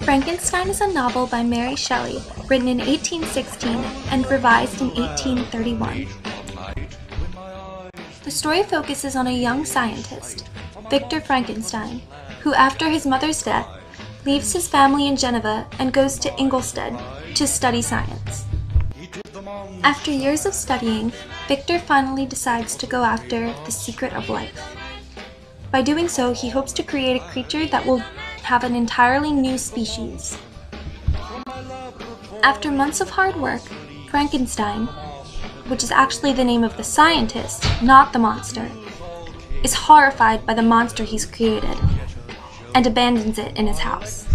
Frankenstein is a novel by Mary Shelley, written in 1816 and revised in 1831. The story focuses on a young scientist, Victor Frankenstein, who after his mother's death, leaves his family in Geneva and goes to Ingolstadt to study science. After years of studying, Victor finally decides to go after the secret of life. By doing so, he hopes to create a creature that will have an entirely new species. After months of hard work, Frankenstein, which is actually the name of the scientist, not the monster, is horrified by the monster he's created and abandons it in his house.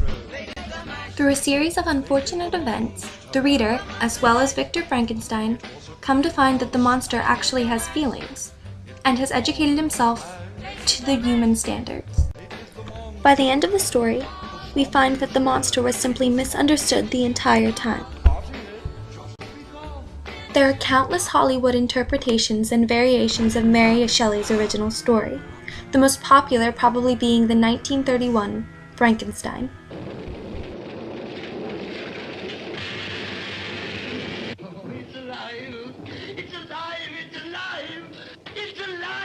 Through a series of unfortunate events, the reader, as well as Victor Frankenstein, come to find that the monster actually has feelings and has educated himself to the human standards. By the end of the story, we find that the monster was simply misunderstood the entire time. There are countless Hollywood interpretations and variations of Mary Shelley's original story, the most popular probably being the 1931 Frankenstein. It's alive! It's alive! It's alive! It's alive!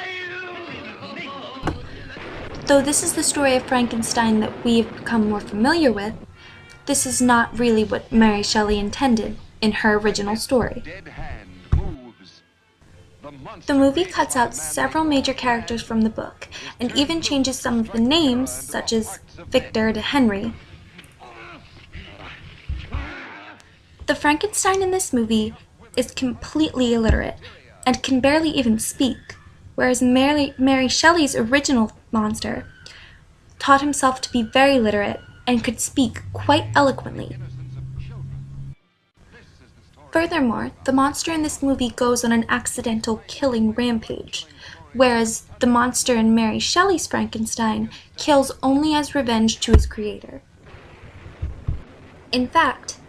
Though this is the story of Frankenstein that we have become more familiar with, this is not really what Mary Shelley intended in her original story. The movie cuts out several major characters from the book, and even changes some of the names, such as Victor to Henry. The Frankenstein in this movie is completely illiterate, and can barely even speak, whereas Mary Shelley's original monster taught himself to be very literate and could speak quite eloquently. Furthermore, the monster in this movie goes on an accidental killing rampage, whereas the monster in Mary Shelley's Frankenstein kills only as revenge to his creator. In fact,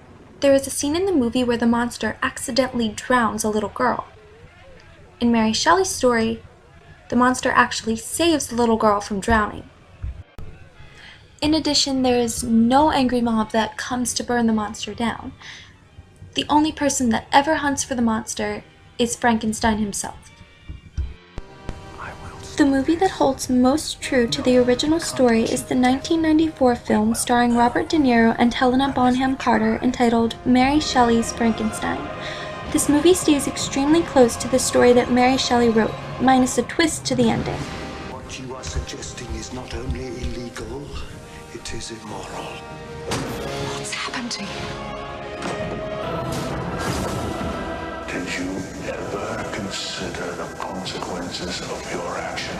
there is a scene in the movie where the monster accidentally drowns a little girl. In Mary Shelley's story, the monster actually saves the little girl from drowning. In addition, there is no angry mob that comes to burn the monster down. The only person that ever hunts for the monster is Frankenstein himself. The movie that holds most true to the original story is the 1994 film starring Robert De Niro and Helena Bonham Carter entitled Mary Shelley's Frankenstein. This movie stays extremely close to the story that Mary Shelley wrote, minus a twist to the ending. What you are suggesting is not only illegal, it is immoral. What's happened to you? Did you ever consider the consequences of your actions?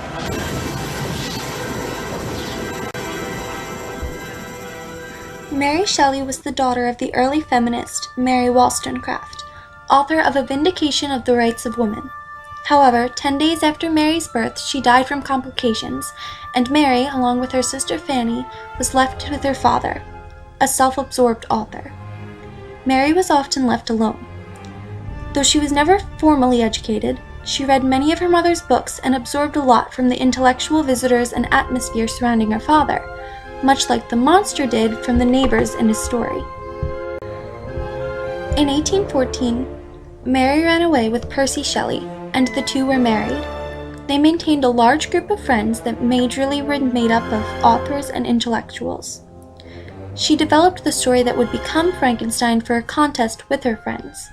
Mary Shelley was the daughter of the early feminist Mary Wollstonecraft, author of A Vindication of the Rights of Women. However, 10 days after Mary's birth, she died from complications, and Mary, along with her sister Fanny, was left with her father, a self-absorbed author. Mary was often left alone. Though she was never formally educated, she read many of her mother's books and absorbed a lot from the intellectual visitors and atmosphere surrounding her father, much like the monster did from the neighbors in his story. In 1814, Mary ran away with Percy Shelley, and the two were married. They maintained a large group of friends that majorly were made up of authors and intellectuals. She developed the story that would become Frankenstein for a contest with her friends.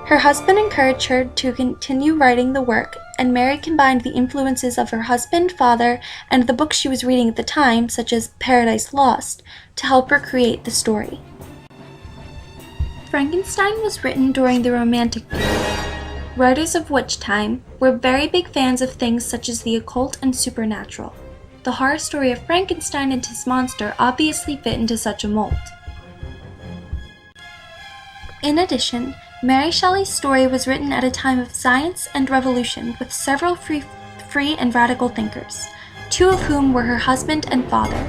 Her husband encouraged her to continue writing the work, and Mary combined the influences of her husband, father, and the books she was reading at the time, such as Paradise Lost, to help her create the story. Frankenstein was written during the Romantic period, writers of which time were very big fans of things such as the occult and supernatural. The horror story of Frankenstein and his monster obviously fit into such a mold. In addition, Mary Shelley's story was written at a time of science and revolution with several free and radical thinkers, two of whom were her husband and father.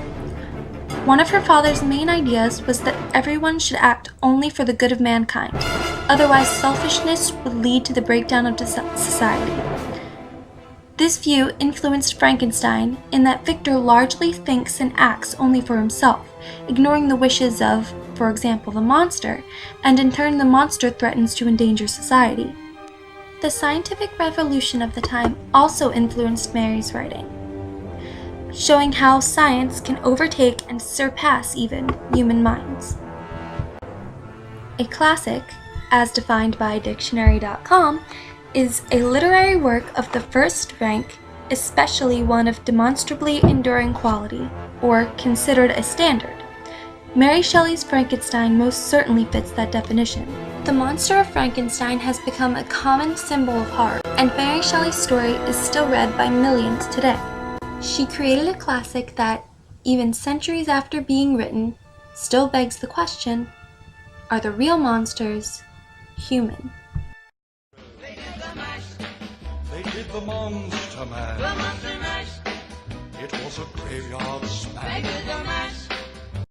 One of her father's main ideas was that everyone should act only for the good of mankind, – otherwise, selfishness would lead to the breakdown of society. This view influenced Frankenstein in that Victor largely thinks and acts only for himself, ignoring the wishes of, for example, the monster, and in turn the monster threatens to endanger society. The scientific revolution of the time also influenced Mary's writing, showing how science can overtake and surpass even human minds. A classic, as defined by dictionary.com, is a literary work of the first rank, especially one of demonstrably enduring quality, or considered a standard. Mary Shelley's Frankenstein most certainly fits that definition. The monster of Frankenstein has become a common symbol of horror, and Mary Shelley's story is still read by millions today. She created a classic that, even centuries after being written, still begs the question, are the real monsters human? They did the monster mash. The monster mash. It was a graveyard smash.